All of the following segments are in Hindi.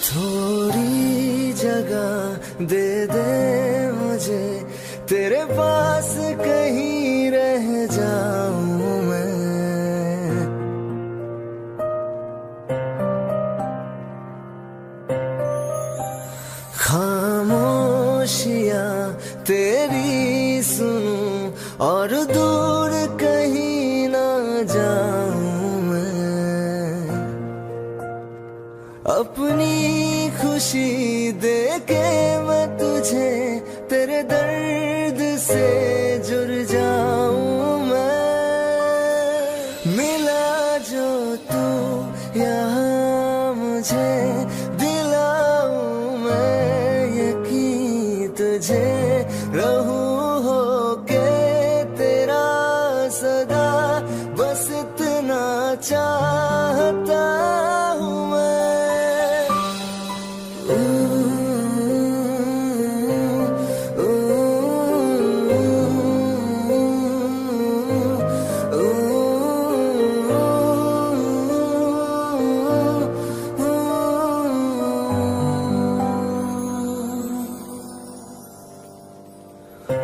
थोड़ी जगह दे दे मुझे, तेरे पास कहीं रह जाऊं मैं। खामोशियां तेरी सुनूं और दूर कहीं ना जाऊं मैं। अपनी खुशी दे के मैं तुझे तेरे दर्द से जुड़ जाऊं मैं। मिला जो तू यहाँ मुझे, दिलाऊं मैं यकीन तुझे। रहूं होके तेरा सदा, बस इतना चाहता हूँ मैं।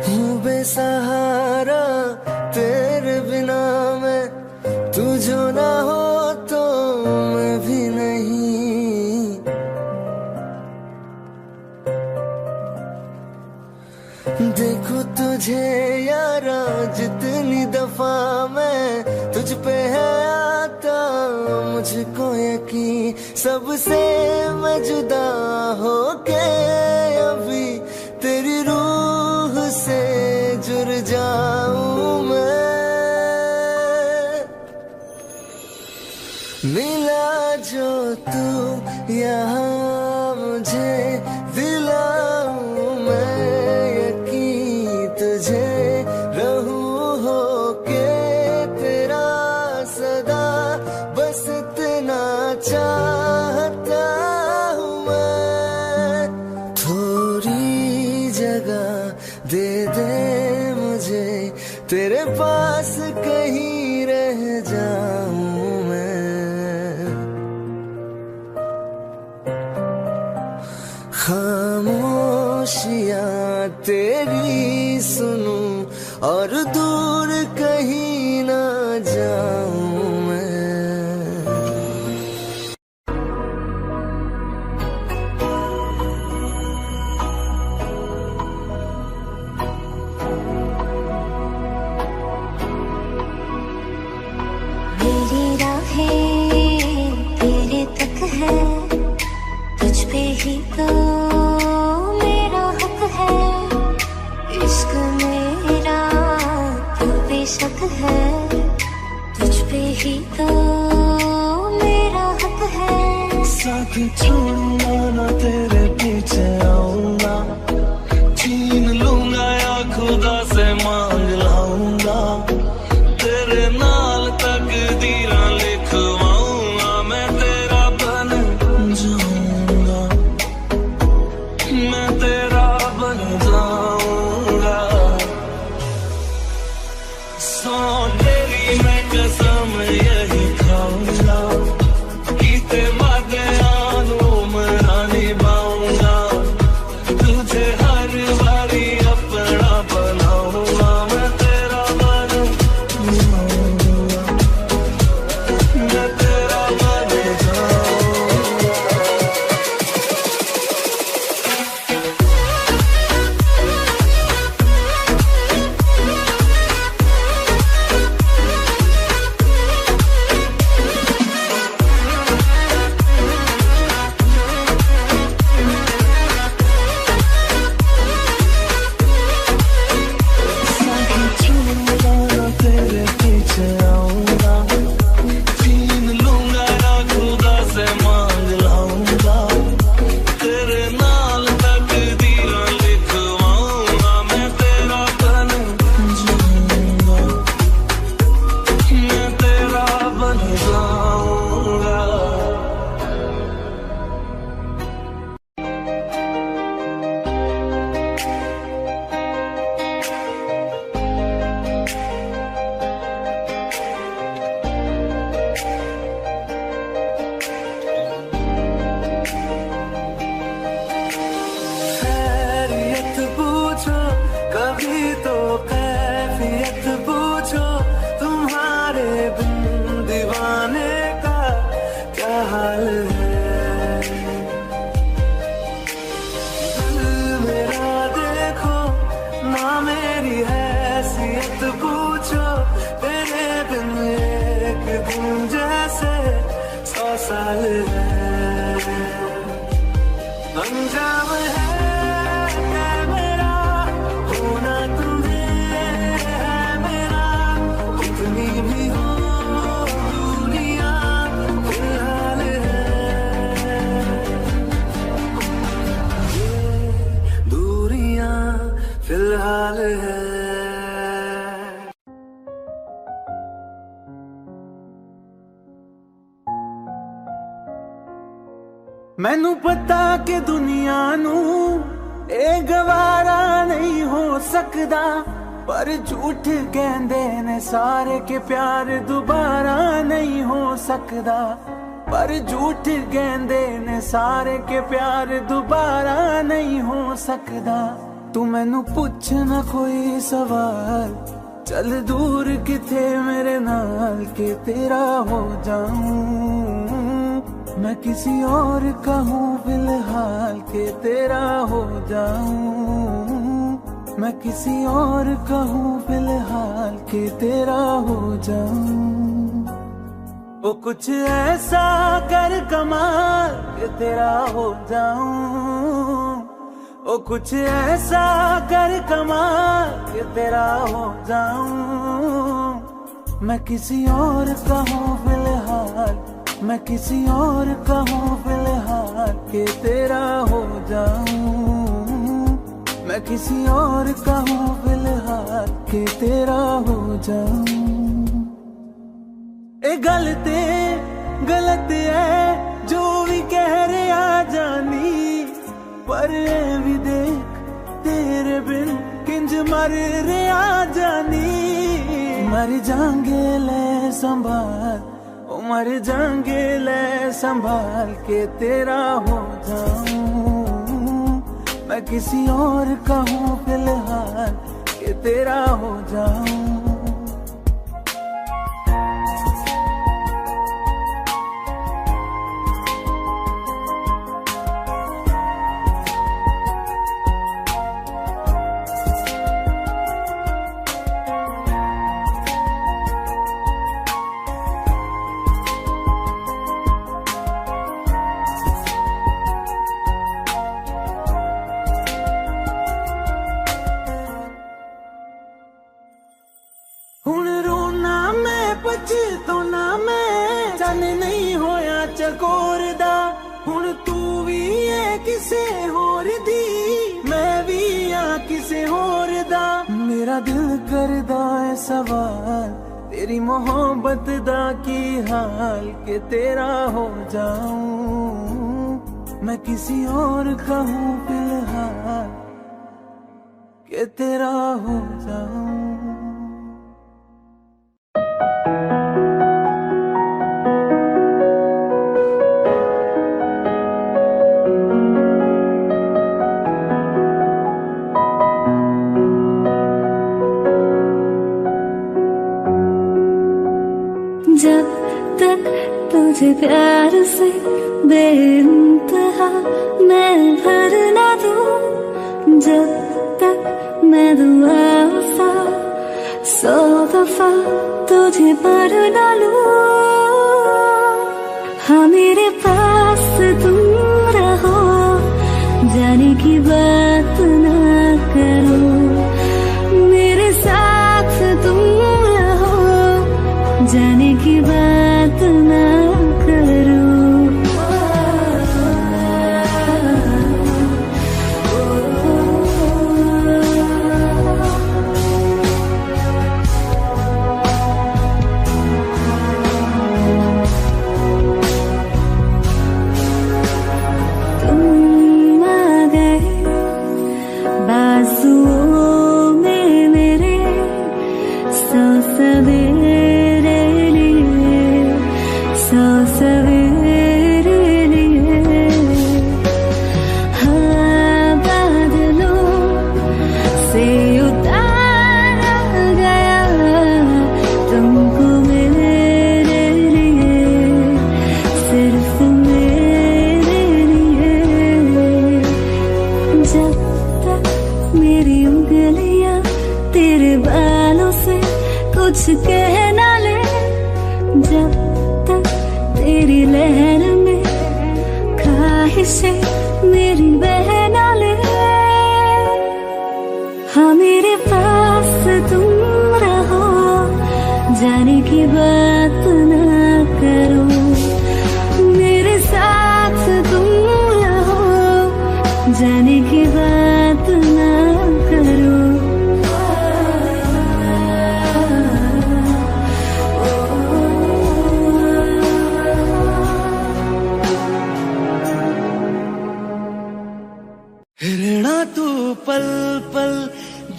हूँ बेसहारा तेरे बिना मैं, तू जो ना हो तो मैं भी नहीं। देखो तुझे यारा जितनी दफा मैं तुझ पे है आता, मुझको यकीन सबसे मैं जुदा होके अभी तेरी रूह से जुड़ जाऊं मैं। मिला जो तू यहाँ मुझे, दिलाऊं मैं यकीन तुझे। रहूं होके तेरा सदा, बस इतना चाहता हूँ मैं। थोड़ी जगह दे दे मुझे, तेरे पास कहीं रह जाऊं मैं। खामोशियां तेरी सुनूं और दूर कहीं ना जाऊं मैं। मेरी राहें तेरे तक है, तुझ पे ही तो मेरा हक है। इश्क मेरा तो बेशक है, तुझ पे ही तो मेरा हक है। साथ छोड़ूंगा ना तेरे पीछे आऊंगा, छीन लूंगा या खुदा से मांग लाऊंगा। तेरे नाल तकदीरां लिखवाऊंगा, मैं तेरा बन जाऊंगा, मैं तेरा बन जाऊंगा। सौ तेरी मैं कसम यही खाऊंगा, कीते वादे आनू मना निभाऊंगा। तुझे हर बारी अपना बनाऊंगा, मैं तेरा बन जाऊंगा, मैं तेरा बन जाऊंगा। फिलहाल है। दिल मेरा देखो ना मेरी हैसियत पूछो, तेरे बिन एक दिन जैसे 100 साल है। अंजाम है मेरा होना तुम्हें है मेरा, कितनी भी हो दुनिया फिलहाल है। ये दूरियां फिलहाल है। मैनू पता कि दुनिया नू ए गवारा नहीं हो सकदा, पर झूठ कहंदे ने सारे के प्यार दोबारा नहीं हो सकदा। पर झूठ कहंदे ने सारे के प्यार दोबारा नहीं हो सकदा। तू मैनू पुछ ना कोई सवाल, चल दूर किथे मेरे नाल के तेरा हो जाऊं। मैं किसी और का हूँ फिलहाल के तेरा हो जाऊं। मैं किसी और का हूँ फिलहाल के तेरा हो जाऊं। वो कुछ ऐसा कर कमाल के तेरा हो जाऊं। वो कुछ ऐसा कर कमाल के तेरा हो जाऊं। मैं किसी और का हूँ फिलहाल, मैं किसी और का हूँ फिलहाल के तेरा हो जाऊं। मैं किसी और का हूँ फिलहाल के तेरा हो जाऊं। ए गलत है जो भी कह रहे आ जानी, पर ए भी देख तेरे बिन किंज मर रहे आ जानी। मर जाएंगे ले संभाल, मर जाएंगे ले संभाल के तेरा हो जाऊं। मैं किसी और का हूँ फिलहाल के तेरा हो जाऊं। हुण रोना मैं पछताना मैं, चन नहीं होया चकोर दा। हुण तू भी है किसे होर दी, मैं भी आ किसे होर दा। मेरा दिल करदा है सवाल, तेरी मोहब्बत दा की हाल के तेरा हो जाऊं। मैं किसी और का हूँ फिलहाल के तेरा हो जाऊं। जब तक तुझे प्यार से बेइंतहा मैं भर ना दूं, जब तक मैं दुआ वफा 100 दफा तुझे पर ना लूं। हाँ मेरे पास तुम रहो, जाने की बात ना करो। मेरे साथ तुम रहो, जाने की बात ना करो। तुम आ गए बाजुओं में मेरे, 100 सवेरे लिए, 100 सवेरे लिए। हाँ बादलों से उतारा गया तुमको मेरे लिए, सिर्फ कुछ कह ना ले, जब तक तेरी लहर में ख्वाहिशें मेरी बह ना ले। हाँ मेरे पास तुम रहो, जाने की बात ना करो, मेरे साथ तुम रहो, जाने की बात ना करो। रहना तू पल पल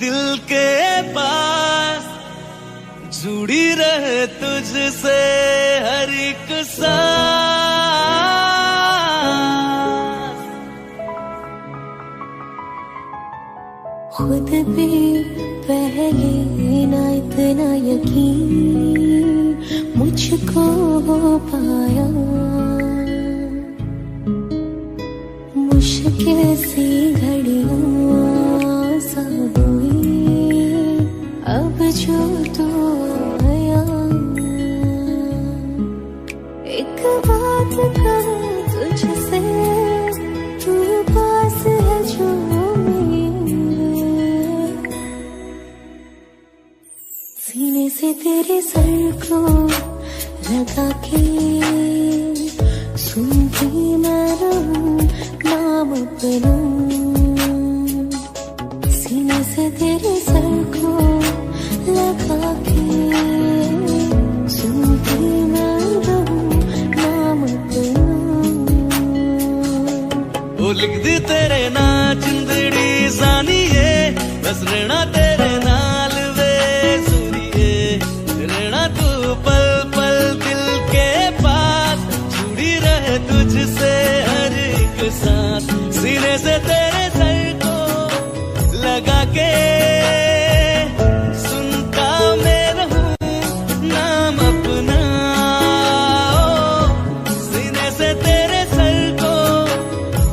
दिल के पास, जुड़ी रहे तुझसे हर एक सांस। खुद भी पहले ना इतना यकीन मुझको हो पाया, मुश्किल सी घड़ियां सा हुई अब जो तू आया। एक बात कहूं तुझसे, तू पास है जो मेरे, सीने से तेरे सर को लगा के सुनती मैं रहूं नाम अपना, सीने से तेरे सर को लगा के सुनती मैं रहूं नाम अपना। वो लिख दी तेरे ना जिंदड़ी जानिए, बस रहना तेरे नाल वे सुनिए। रहना तू पल पल दिल के पास, जुड़ी रहे तुझसे हर एक सांस। सीने से तेरे सर को लगा के सुनता मैं रहूं नाम अपना। सीने से तेरे सर को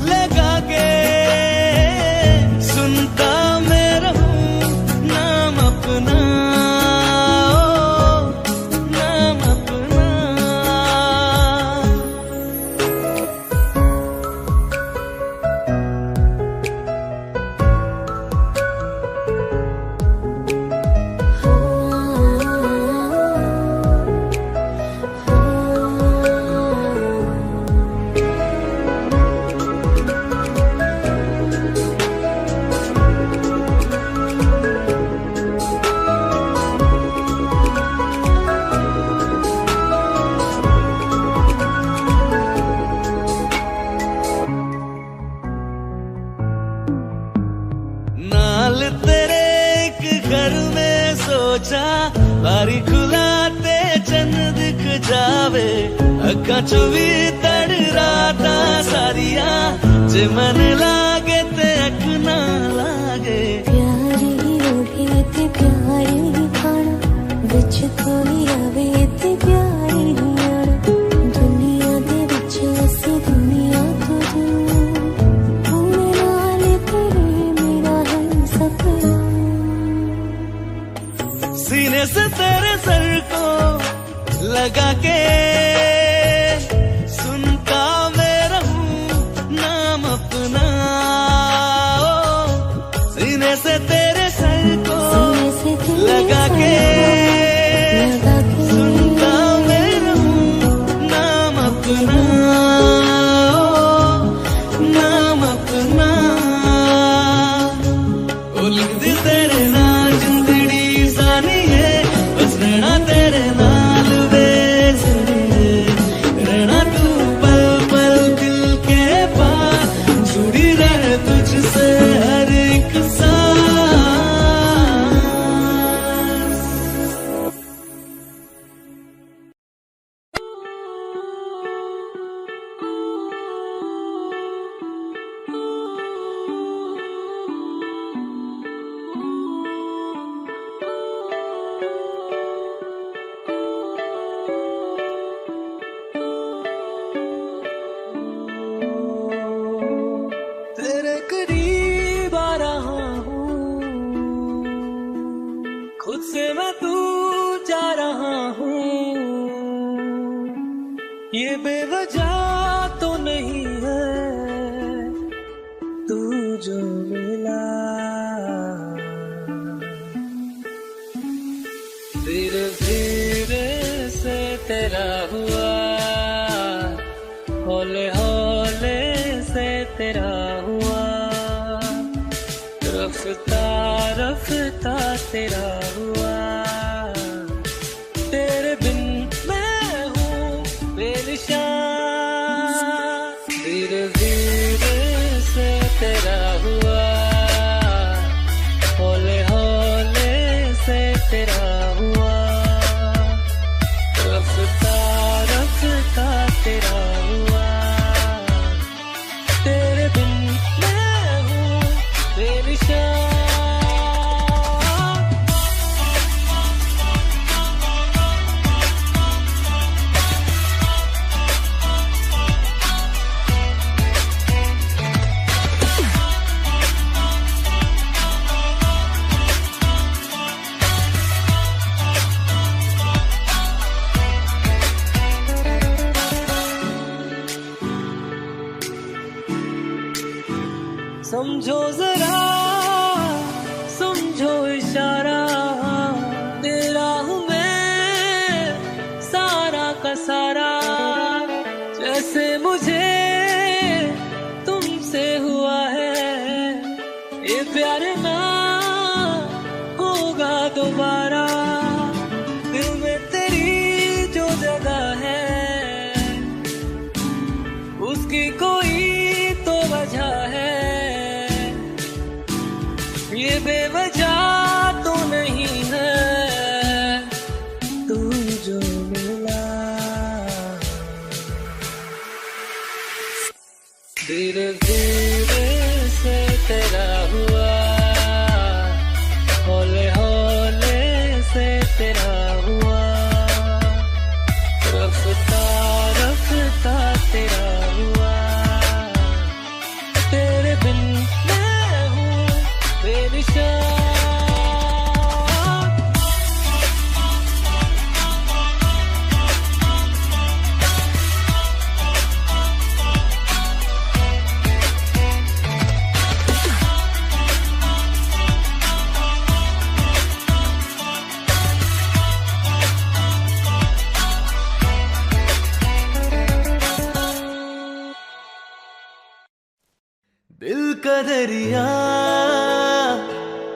लगा के सुनता मैं रहूं नाम अपना, नाम अपना। नाल तेरे एक घर में सोचा, बारी खुलाते चंद दिख जावे। अखा चो भी तड़ राता सारिया, जे मन लागे ते अख ना लागे। प्यारी ओढ़े ते प्यारी खाना, विच कोई आवे ते प्यारी आना। दुनिया दे विच असी दुनिया तो दूर, होने नाल तेरे मेरा है सपना। सीने से तेरे सर को लगा के सुनता मैं रहूं नाम अपना। सीने से तेरे सर को लगा के सुनता मैं रहूं नाम अपना, नाम अपना। ओ लिख दी तेरे नाल जिंदड़ी जानिए, बस रहना तेरे नाल वे सुनिए। ये बेवजह तो नहीं है तू जो मिला, धीरे धीरे से तेरा हुआ, हौले हौले से तेरा हुआ, रफ्ता रफ्ता तेरा हुआ, तेरे बिन मैं हूँ बेनिशान, धीरे धीरे से तेरा हुआ, हौले हौले से तेरा हुआ, रफ्ता रफ्ता तेरा हुआ, तेरे बिन मैं हूँ बेनिशान। समझो जरा समझो इशारा, तेरा हूँ मैं सारा का सारा, जैसे मुझे तुमसे हुआ है ये प्यार ना होगा दोबारा, दिल में तेरी जो जगह है उसकी कोई तो वजह है, ये बेवजह तो नहीं है तू जो मिला, धीरे धीरे से तेरा हुआ, हौले हौले से तेरा हुआ, रफ्ता रफ्ता तेरा हुआ, तेरे बिन मैं हूँ बेनिशान। दिल का दरिया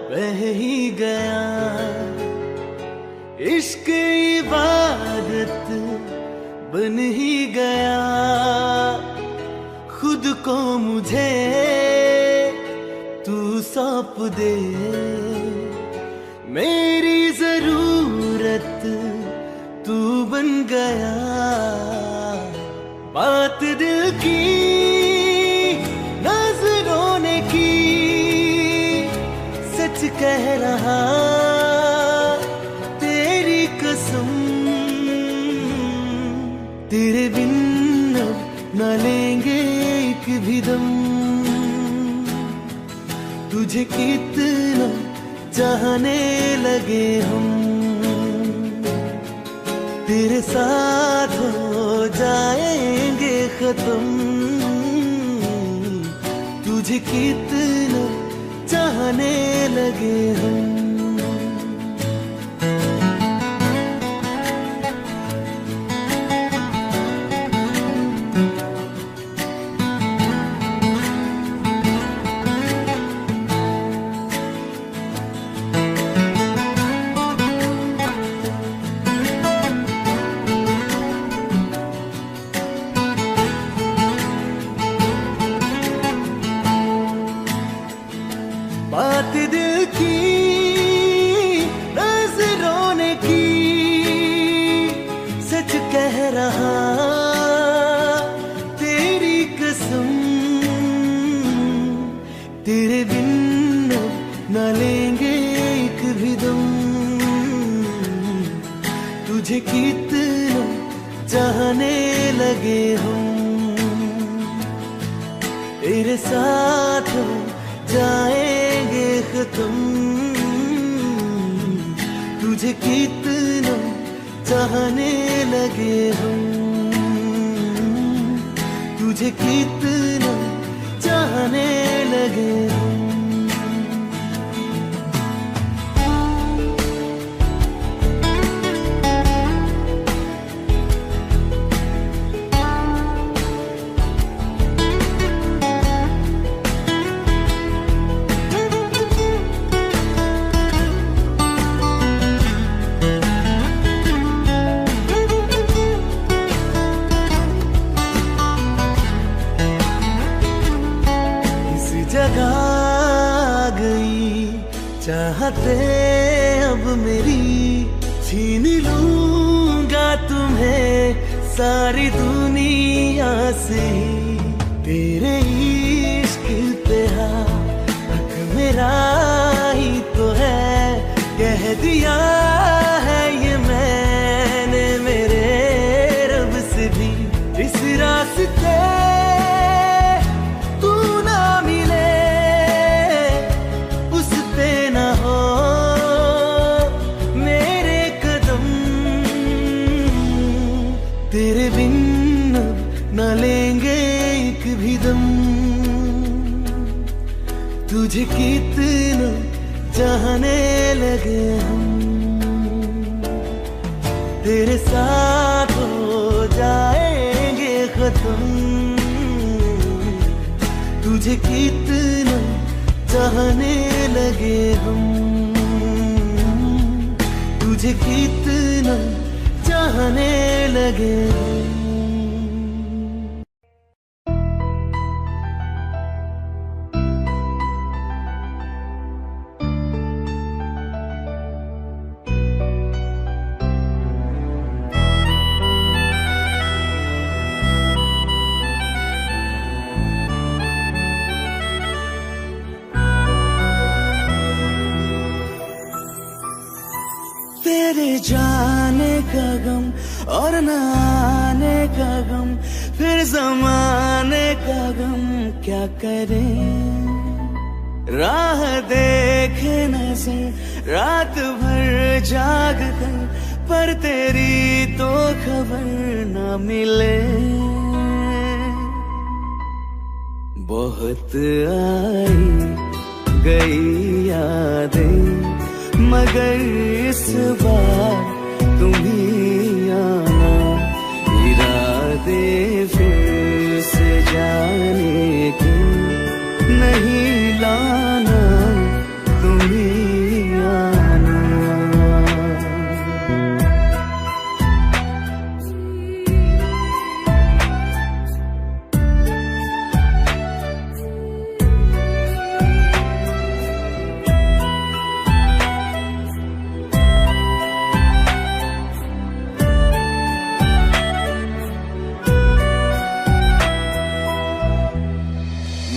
बह ही गया, इश्क इबादत बन ही गया, खुद को मुझे तू सौंप दे, मेरी जरूरत तू बन गया, बात दिल की नजरों ने की, सच कह रहा तेरी कसम, तेरे बिन अब न लेंगे एक भी दम, तुझे कितना चाहने लगे हम, तेरे साथ हो जाएंगे खत्म, तुझे कितना चाहने लगे हम। बात दिल की नजरों ने की, सच कह रहा तेरी कसम, तेरे बिन न लेंगे एक भी दम, तुझे कितना चाहने लगे हम, तेरे साथ जाएंगे खत्म, तुझे कितना चाहने लगे हम। तुझे कितना चाहने लगे हम। जगा गई चाहते अब मेरी, छीन लूंगा तुम्हें सारी दुनिया से। तेरे इश्क पे हक मेरा ही तो है, कह दिया है ये मैंने मेरे रब से भी। इस रास्ते तेरे बिन न लेंगे एक भी दम। तुझे कितना चाहने लगे हम, तेरे साथ हो जाएंगे खत्म। तुझे कितना चाहने लगे हम, तुझे कितना चाहने लगे। तेरे जाने का गम और न आने का गम, फिर ज़माने का गम क्या करें। राह देखे नजर रात भर जाग कर, पर तेरी तो खबर न मिले। बहुत आई गई यादें, मगर इस बार तुम ही आना। इरादे फिर से जाने के नहीं लाना, तुम ही आना।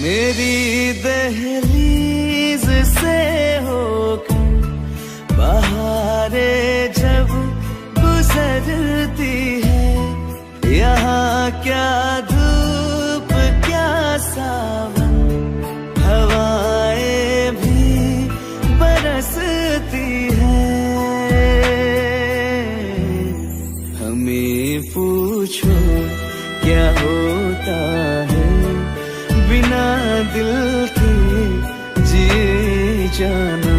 मेरी दहलीज से होकर बहारें जब गुजरती है, यहाँ क्या धूप क्या सावन, हवाएं भी बरसती है। हमें पूछो क्या होता है बिना दिल के जिए जाना।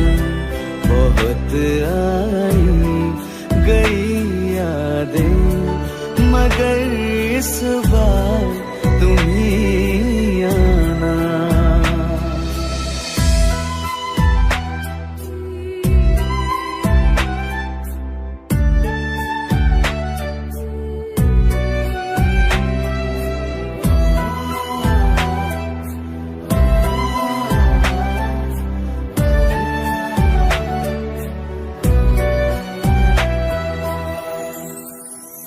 बहुत आई गई यादें, मगर इस बार तुम ही आना।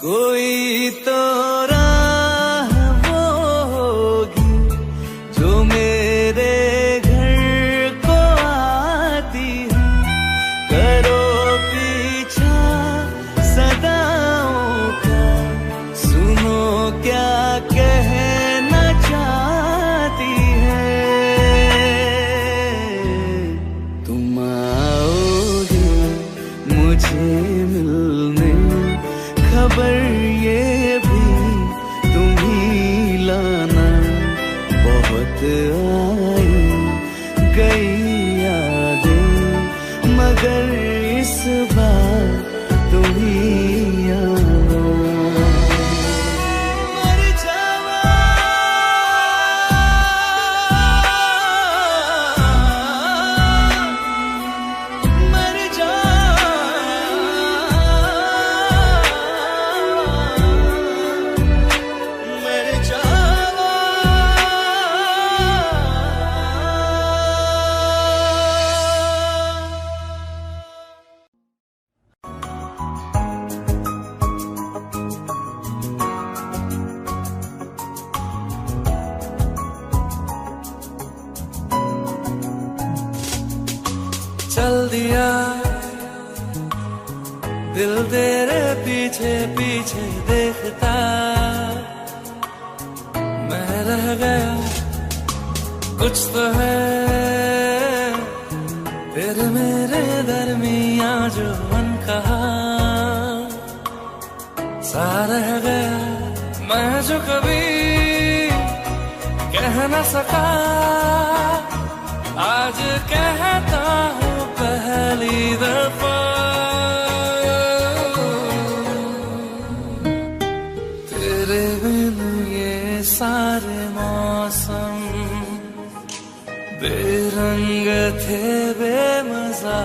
कोई तो राह वो होगी जो मेरे घर को आती है। करो पीछा सदाओं का, सुनो क्या कहना चाहती है। तुम आओगे मुझे मिलने, खबर ये भी तुम ही लाना। दिया दिल तेरे पीछे पीछे देखता, मैं रह गया कुछ तो है तेरे मेरे दरमियां जो अनकहा सा रह गया, मैं जो कभी कह न सका आज कहता हूँ पहली दफा। तेरे बिन ये सारे मौसम बेरंग थे बेमजा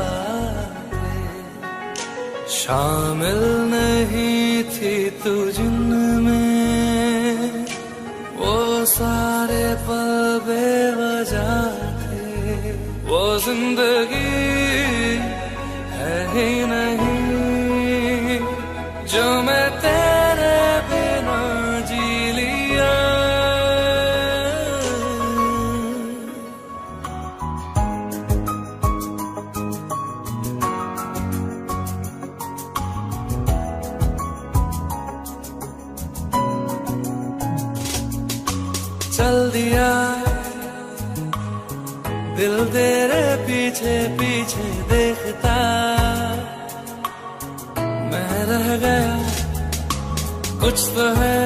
थे, शामिल नहीं थी तू जिनमें वो सारे पल बेवजह थे, वो जिंदगी है ही नहीं जो मैं तेरे बिना जी लिया। चल दिया दिल तेरे पीछे पीछे देखता, मैं रह गया कुछ तो है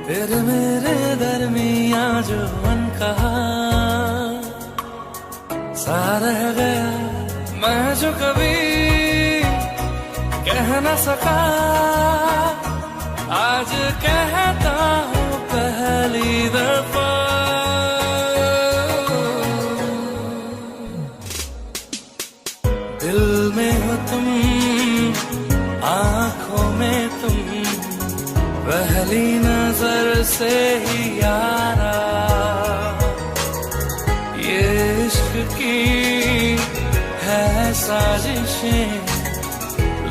तेरे मेरे दरमियां जो अनकहा सा रह गया, मैं जो कभी कह न सका आज कहता हूँ पहली दफा। दिल में हो तुम आँखों में तुम, पहली नजर से ही यारा ये इश्क की है साजिशें,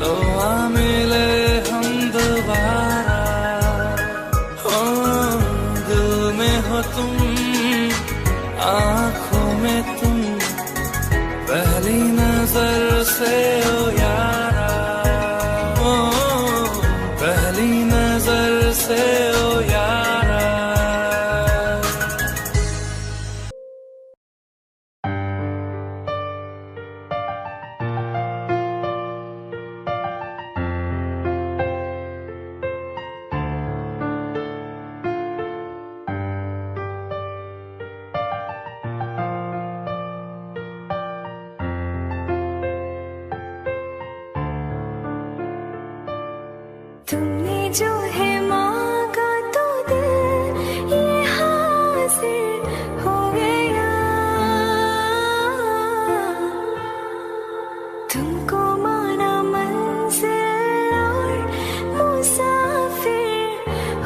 लो आ मिले हम दोबारा। हो दिल में हो तुम आँखों में तुम, पहली नजर से ओ यारा, ओ पहली नजर से ओ यारा। तुमने जो है मांगा तो दिल ये हासिल हो गया, तुमको माना मंजिल और मुसाफिर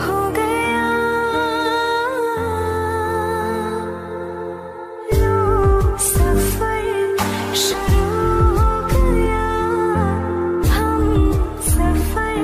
हो गया। लो सफर शुरू हो गया, हम सफर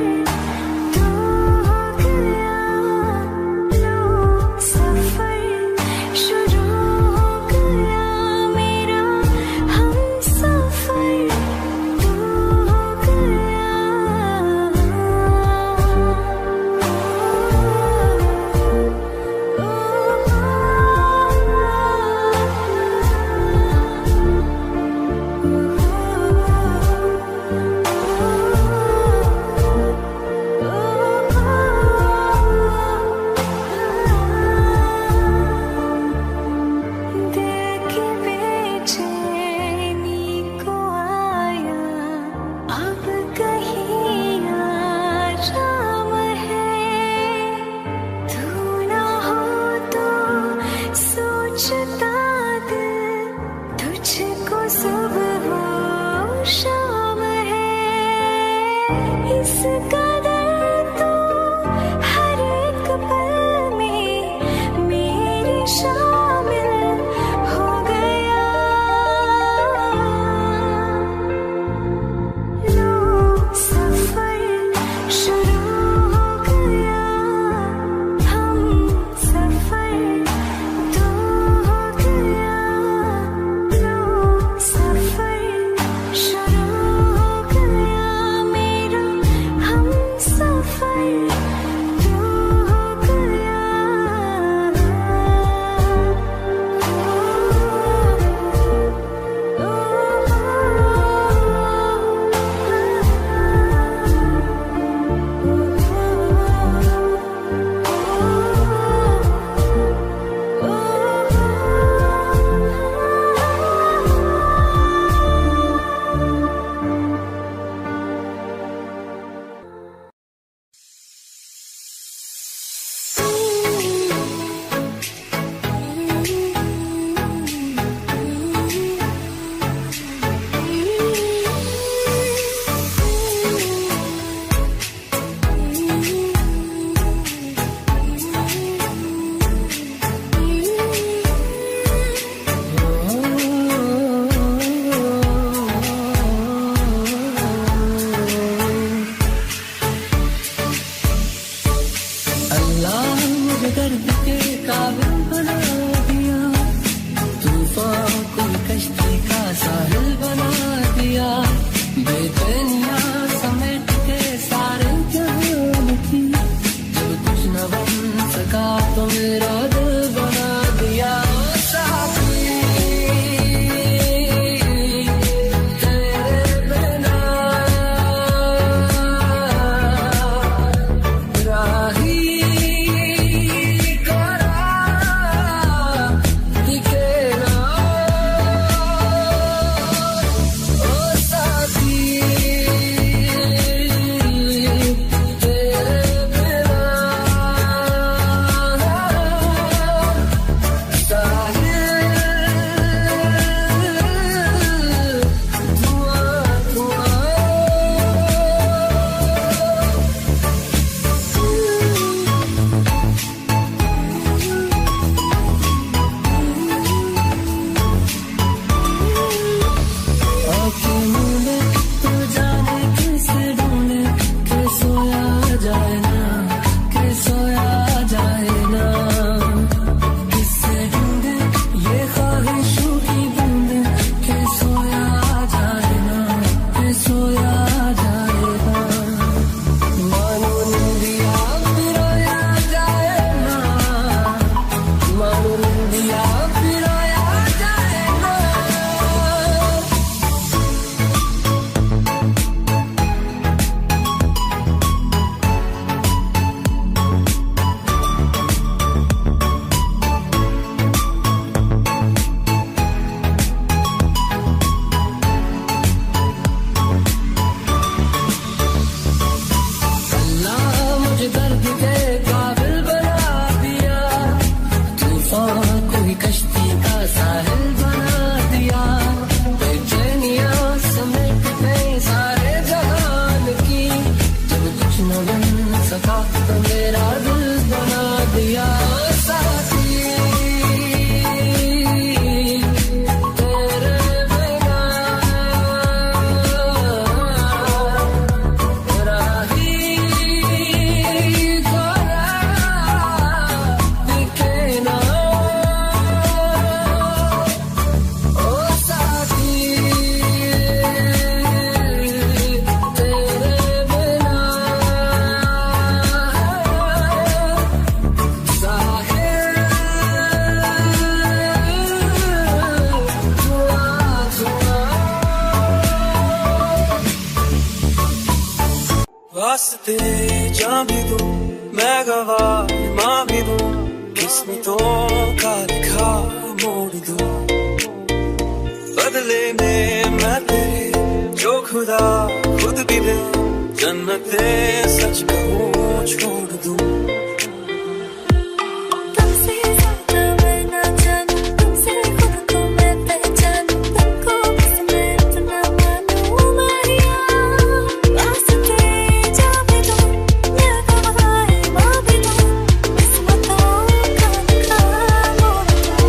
तो मेरा दिल बना दिया साथी तेरे बिना तेरा ही खोया दिखे ना ओ साथी तेरे बिना वास्ते जा भी दूं मैं गवाह माँ भी दूं किस्मतों का लिखा मोड़ दूं बदले में मैं तेरे जो खुदा खुद भी दे जन्नते सच कहूँ छोड़ दूं तुमसे ज्यादा मैं ना जानूं तुमसे खुद को मैं पहचानूं तुमको बस मैं इतना मानूं मारिया वास्ते जा भी दूं मैं गवाह माँ भी दूं किस्मतों का लिखा मोड़ दूं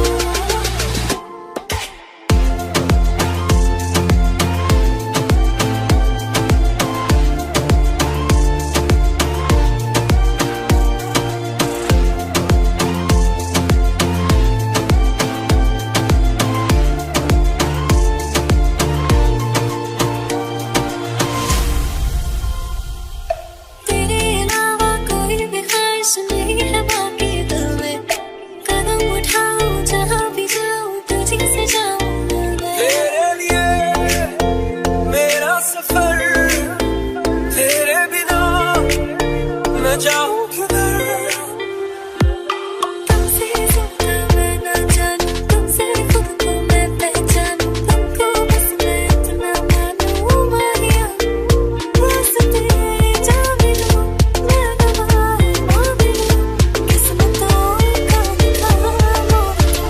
तेरे अलावा कोई भी ख्वाहिश नहीं है बाकी दिल में कदम उठाऊं जहाँ भी जाऊं तुझे से जाऊं मैं तेरे लिए मेरा सफर तेरे बिना मैं जाऊं किधर तुमसे ज्यादा मैं ना जानूं तुमसे खुद को मैं पहचानूं तुमको बस मैं इतना मानूं मारिया वास्ते जा भी दूं मैं गवाह माँ भी दूं किस्मतों का लिखा मोड़ दूं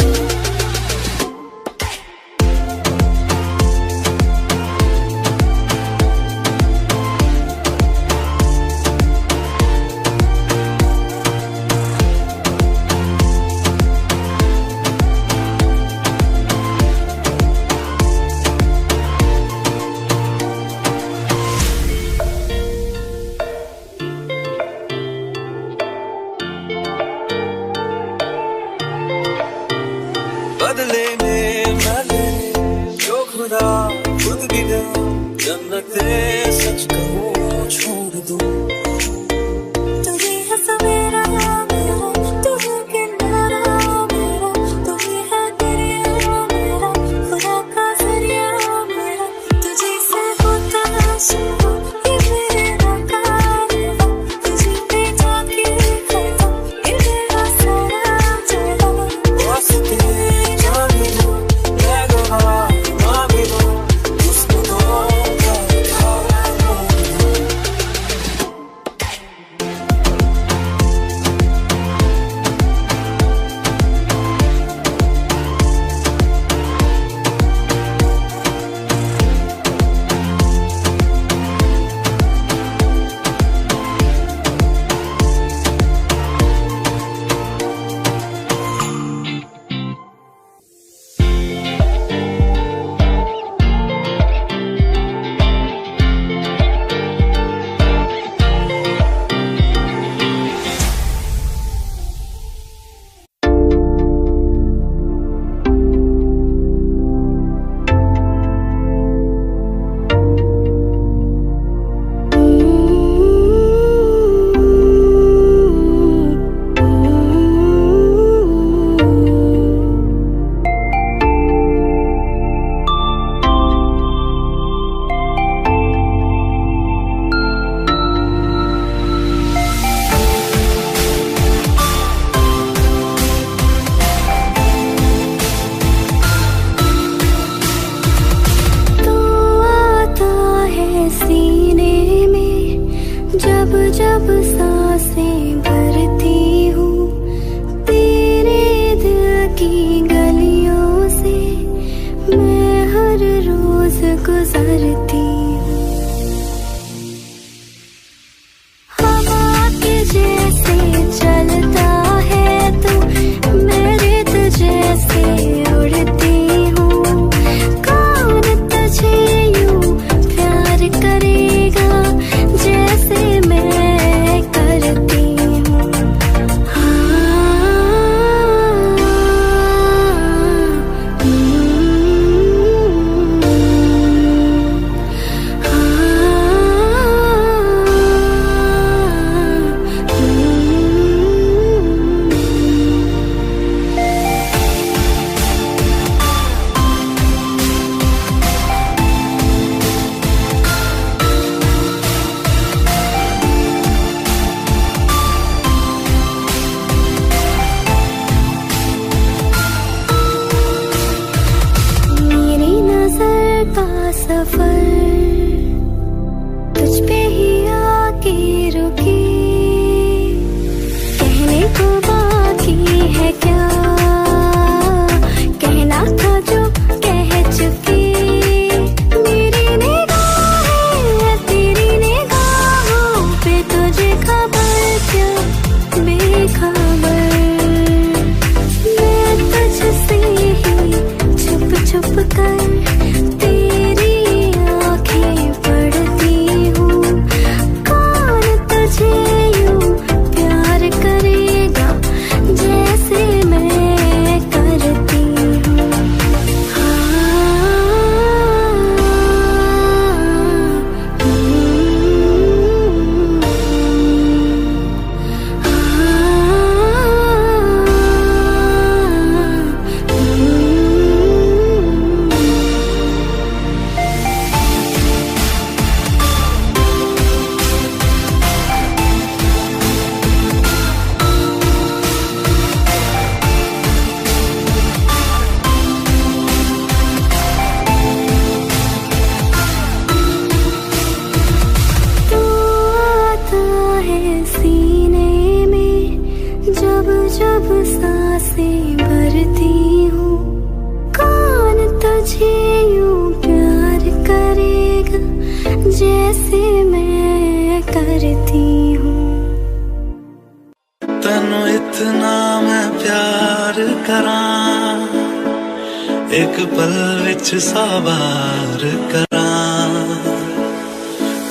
एक पल विच सवार करां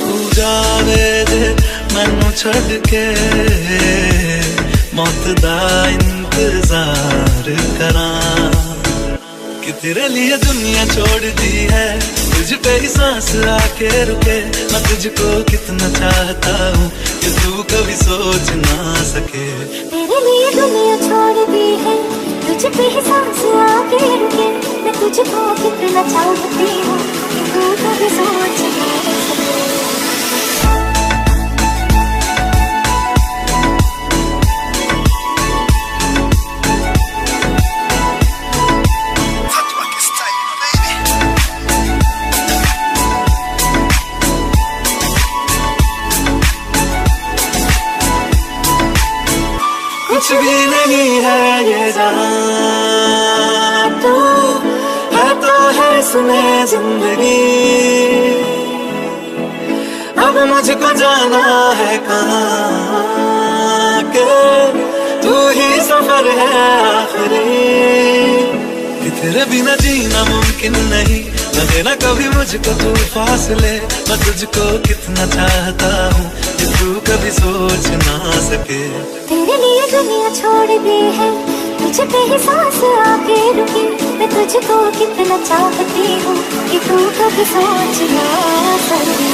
तू जावे जे मैनू छड़ के मौत दा इंतजार करां कि तेरे लिए दुनिया छोड़ दी है तुझ पे ही सांस आके रुके मैं तुझको कितना चाहता हूँ कि तू कभी सोच ना सके तेरे लिए दुनिया छोड़ दी है तुझ पे ही सांस आके रुके मैं तुझको कितना चाहती हूँ कि तू कभी सोच ना सके कुछ भी नहीं है ये जहां तू है तो है सुने जिंदगी अब मुझको जाना है कहाँ के तू ही सफर है आखिरी कि तेरे बिना जीना मुमकिन नहीं लगे ना कभी मुझको तू फासले मैं तुझको कितना चाहता हूँ कि तू कभी सोच ना सके तेरे लिए दुनिया छोड़ दी है तुझ पे ही सांस आके रुकी मैं तुझको कितना चाहती हूँ कि तू कभी सोच ना सके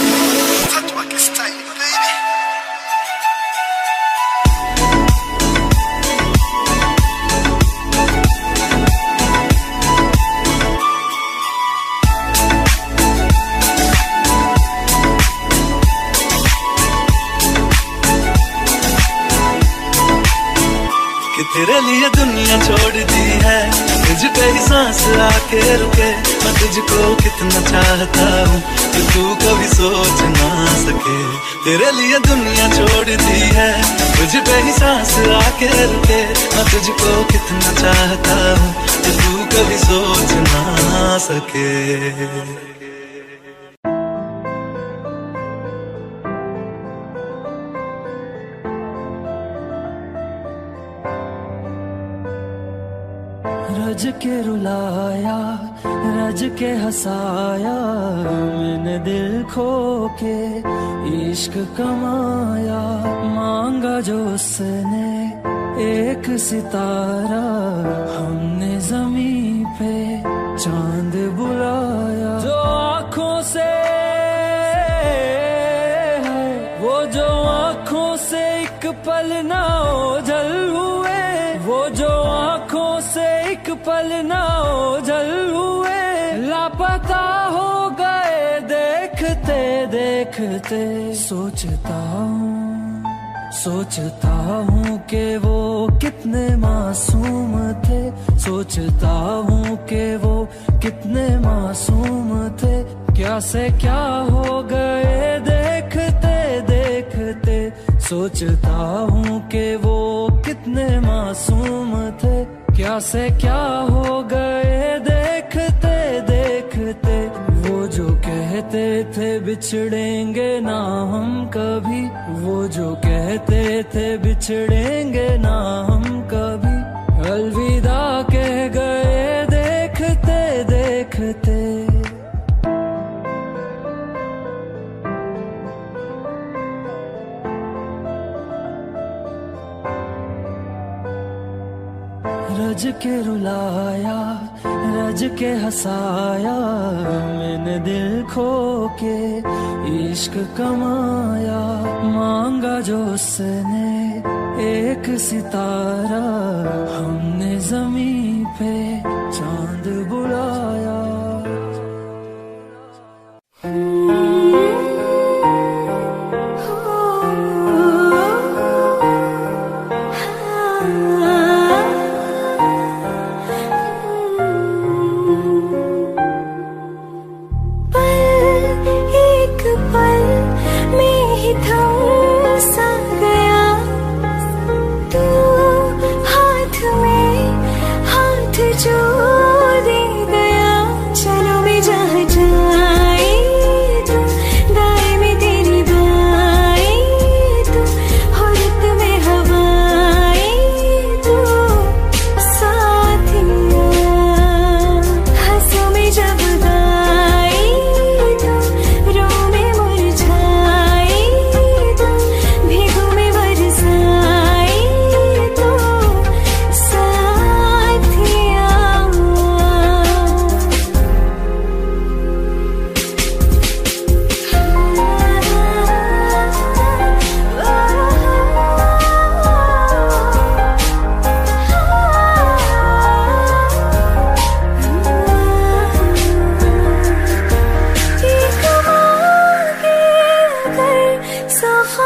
तेरे लिए दुनिया छोड़ दी है तुझ पे ही सांस आके रुके मैं तुझको कितना चाहता हूँ कि तू कभी सोच ना सके तेरे लिए दुनिया छोड़ दी है तुझ पे ही सांस आके रुके मैं तुझको कितना चाहता हूँ कि तू कभी सोच ना सके रज के रुलाया रज के हंसाया मैंने दिल खो के इश्क कमाया मांगा जो उसने एक सितारा हमने ज़मीं पे चांद बुलाया जो आँखों से है वो जो आँखों से एक पल ना ओझल हुए वो जो आँखों से एक पल ना ओझल हुए लापता हो गए देखते देखते सोचता हूँ कि वो कितने मासूम थे सोचता हूँ कि वो कितने मासूम थे क्या से क्या हो गए देखते देखते सोचता हूँ कि वो कितने मासूम थे क्या से क्या हो गए देखते देखते वो जो कहते थे बिछड़ेंगे ना हम कभी वो जो कहते थे बिछड़ेंगे ना हम कभी अलविदा कह गए देखते देखते रज के रुलाया रज के हंसाया मैंने दिल खो के इश्क कमाया मांगा जो उसने एक सितारा हमने ज़मीं पे चांद बुलाया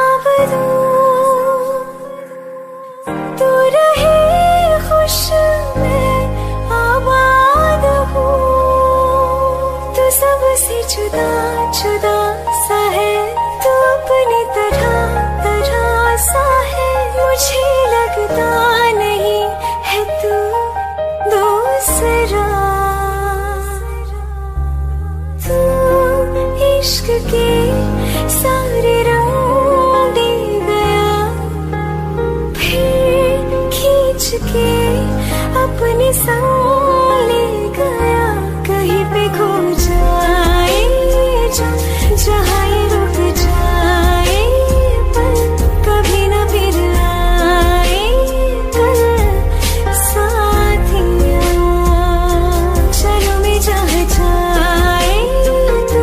अब दूर तू रहे खुश मैं आबाद हूँ। तू सबसे जुदा जुदा सा है, तू अपनी तरह तरह सा है। मुझे लगता नहीं है तू दूसरा। तू इश्क के सारे रंग दे गया, फिर खींच के अपने संग ले गया। कहीं पे खो जाए जो जहाँ ये रुक जाए, पर कभी न फिर आए कल साथिया। चलो मैं जहाँ जाए तू,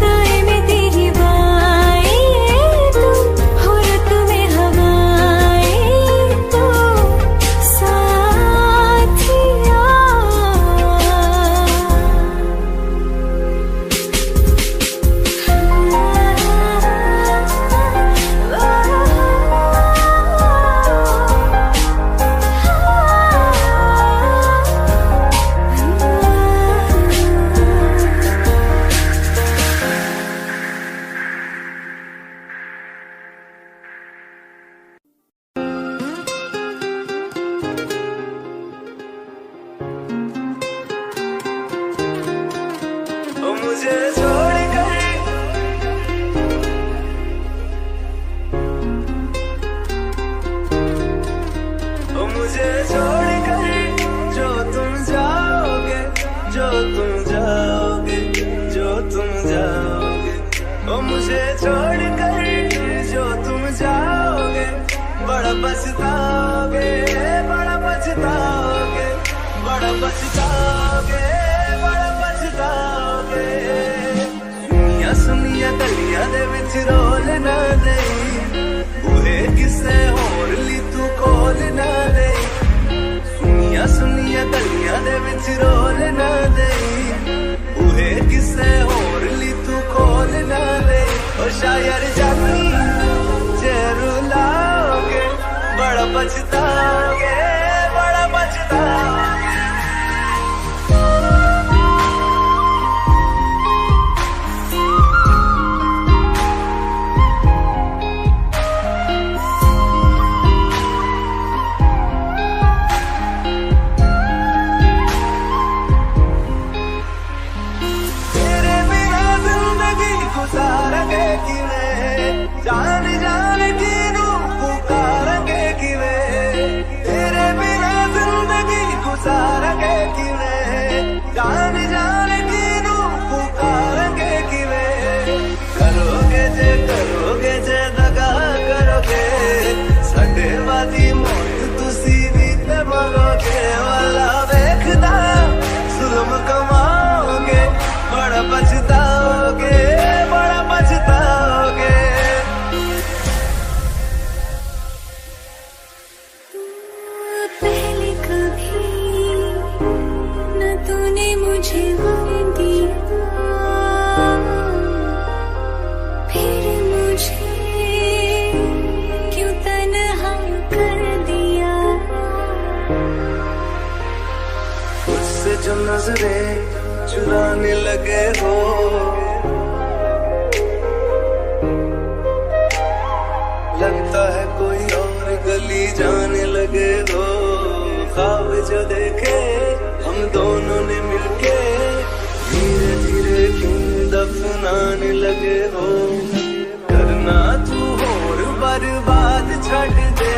दाएं में तेरी बाएं तू, हो रत में हवाएं तो साथिया। मुझे छोड़ कर मुझे छोड़ कर जो तुम जाओगे, जो तुम जाओगे, जो तुम जाओगे। मुझे छोड़ कर जो तुम जाओगे, बड़ा पछताओगे, बड़ा पछताओगे, बड़ा पछताओगे, बड़ा पछताओगे। सुनिया गलियां दे विच रोल ना दे, बूहे किसे होर ली तू कोल ना दे। सुनिया गलियां दे विच रोल ना दे, बूहे किसे होर ली तू कोल ना दे। ओ शायर जानी जे रुलाओगे, बड़ा पछताओगे, बड़ा पछताओगे। जान जान किनू पुकारेंगे किवे, तेरे बिना जिंदगी गुजारेंगे किवे। जान जान किनू पुकारेंगे किवे। करोगे जे दगा करोगे, साडे वादी मौत तुसी भी ते मरोगे। वाला वेखदा जुल्म कमाओगे, बड़ा पछताओगे, बड़ा पछताओगे। पहले कभी न तूने मुझे गम दिया, फिर मुझे क्यों तन्हा कर दिया। मुझसे जो नजरें चुराने लगे हो, लगता है कोई और गली जाने लगे हो। ख्वाब जो देखे हम दोनों ने मिलके, धीरे धीरे क्यों दफनाने लगे हो। करना तू होर बर्बाद छड़ दे,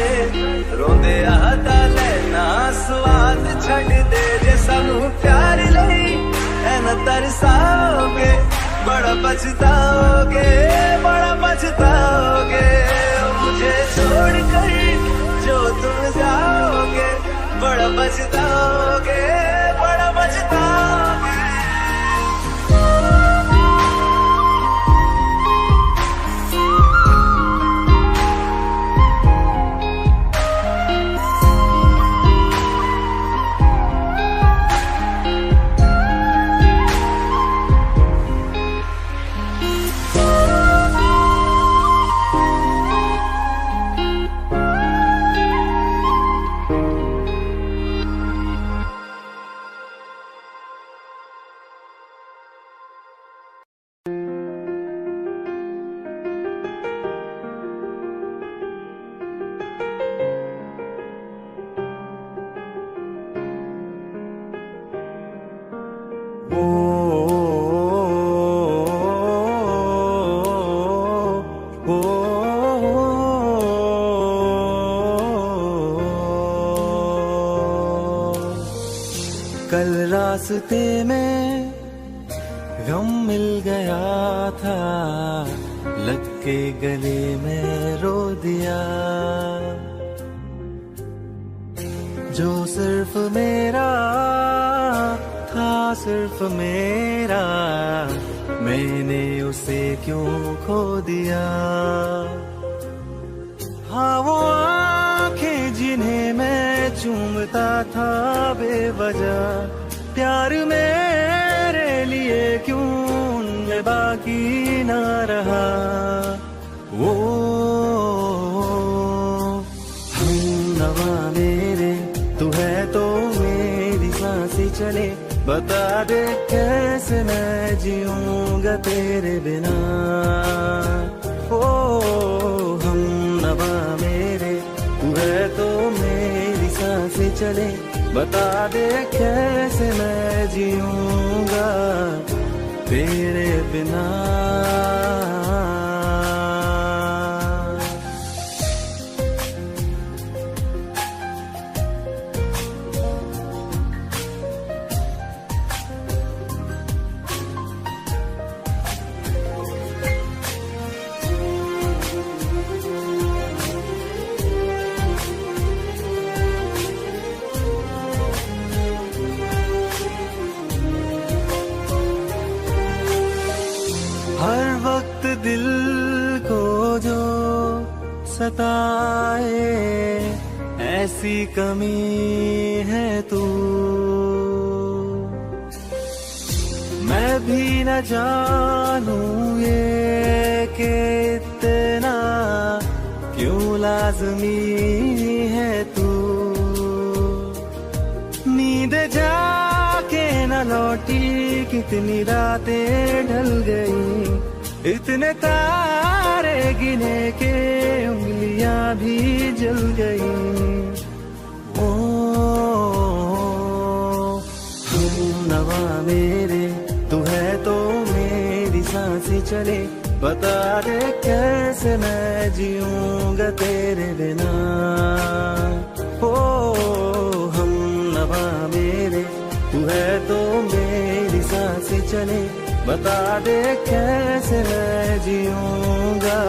रोंदे आता लेना स्वाद छड़ दे। जे सानू प्यार लई ऐना तरसाओगे, बड़ा पछताओगे, बड़ा पछताओगे। मुझे छोड़ कर जो तुम जाओगे, बड़ा पछताओगे, बड़ा पछताओगे। कल रास्ते में गम मिल गया था, लग के गले में रो दिया। जो सिर्फ मेरा था, सिर्फ मेरा, मैंने उसे क्यों खो दिया। हाँ वो आंखें जिन्हें मैं चूमता था बेवजह, प्यार मेरे लिए क्यों उनमें बाकी ना रहा। वो हम नवा मेरे, तू है तो मेरी सांसें चले, बता दे कैसे मैं जीऊंगा तेरे बिना। ओ हम नवा मेरे, तू है तो मेरी सांसें चले, बता दे कैसे मैं जीऊंगा तेरे बिना। हर वक्त दिल को जो सताए, ऐसी कमी है तू। मैं भी न जानूं ये कि इतना क्यों लाज़मी है तू। नींद जाके न लौटी, कितनी रातें ढल गई, इतने तारे गिने के उंगलियां भी जल गई। ओ हम नवा मेरे, तू है तो मेरी सांसें चले, बता दे कैसे मैं जीऊंगा तेरे बिना। ओ हम नवा मेरे, तू है तो मेरी सांसें चले, बता दे कैसे मैं जीऊंगा